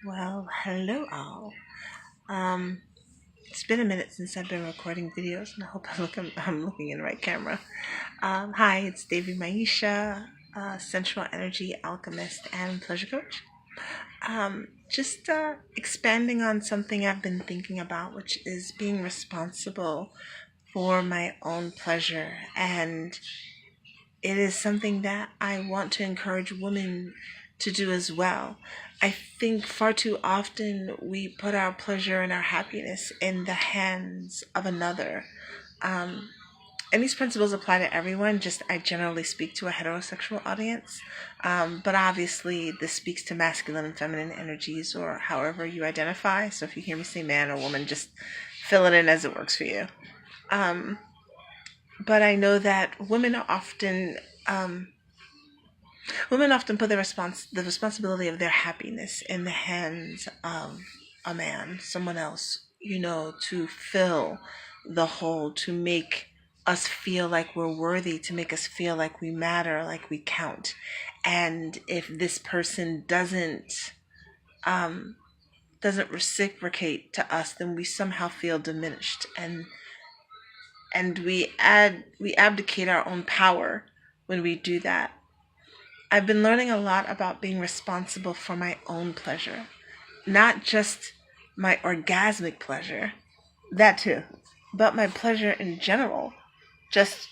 Well, hello all. Um, it's been a minute since I've been recording videos, and I hope I'm looking in the right camera. Hi, it's Davy Maisha, Sensual Energy Alchemist and Pleasure Coach. Just expanding on something I've been thinking about, which is being responsible for my own pleasure, and it is something that I want to encourage women to do as well. I think far too often we put our pleasure and our happiness in the hands of another. Um, and these principles apply to everyone, just I generally speak to a heterosexual audience. But obviously, this speaks to masculine and feminine energies or however you identify. So if you hear me say man or woman, just fill it in as it works for you. Um, but I know that um, women often put the responsibility of their happiness in the hands of a man, someone else, to fill the hole, to make us feel like we're worthy, to make us feel like we matter, like we count. And if this person um, doesn't reciprocate to us, then we somehow feel diminished, and we abdicate our own power when we do that. I've been learning a lot about being responsible for my own pleasure, not just my orgasmic pleasure, that too, but my pleasure in general. Just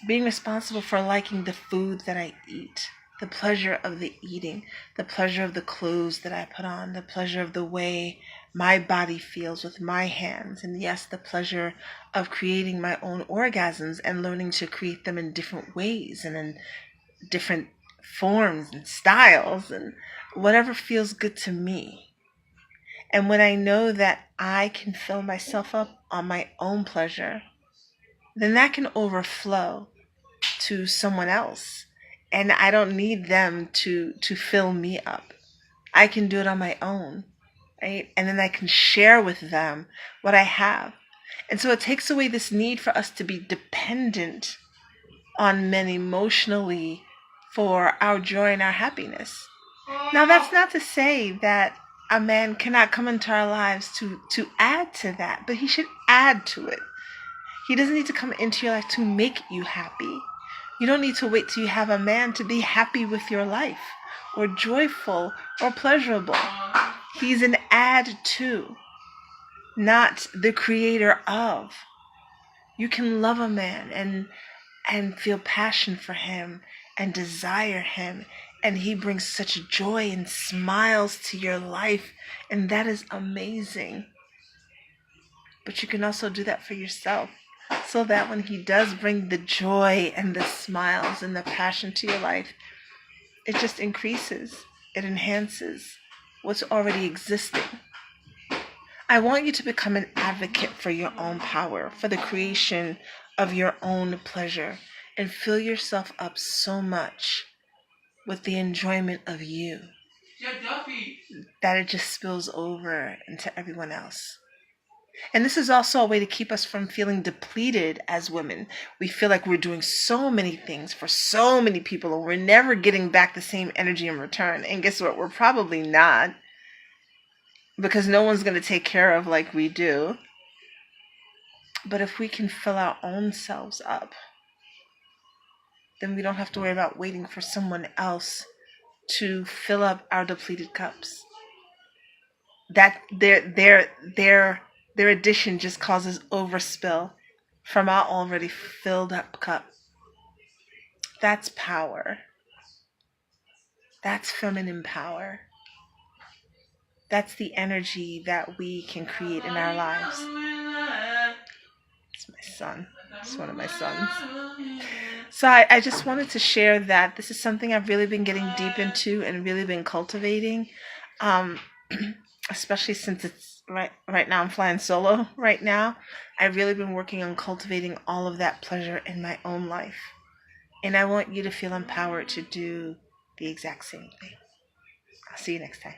being responsible for liking the food that I eat, the pleasure of the eating, the pleasure of the clothes that I put on, the pleasure of the way my body feels with my hands, and yes, the pleasure of creating my own orgasms and learning to create them in different ways and in different forms and styles and whatever feels good to me. And when I know that I can fill myself up on my own pleasure, then that can overflow to someone else. And I don't need them to fill me up. I can do it on my own, right? And then I can share with them what I have. And so it takes away this need for us to be dependent on men emotionally for our joy and our happiness. Now, that's not to say that a man cannot come into our lives to add to that, but he should add to it. He doesn't need to come into your life to make you happy. You don't need to wait till you have a man to be happy with your life or joyful or pleasurable. He's an add to, not the creator of. You can love a man and feel passion for him and desire him, and he brings such joy and smiles to your life, and that is amazing. But you can also do that for yourself, so that when he does bring the joy and the smiles and the passion to your life, it just increases, it enhances what's already existing. I want you to become an advocate for your own power, for the creation of your own pleasure, and fill yourself up so much with the enjoyment of you that it just spills over into everyone else. And this is also a way to keep us from feeling depleted as women. We feel like we're doing so many things for so many people and we're never getting back the same energy in return. And guess what? We're probably not, because no one's going to take care of like we do. But if we can fill our own selves up, then we don't have to worry about waiting for someone else to fill up our depleted cups. That their addition just causes overspill from our already filled up cup. That's power. That's feminine power. That's the energy that we can create in our lives. It's my son. It's one of my sons. So I just wanted to share that this is something I've really been getting deep into and really been cultivating. Um, Especially since it's right now I'm flying solo right now. I've really been working on cultivating all of that pleasure in my own life. And I want you to feel empowered to do the exact same thing. I'll see you next time.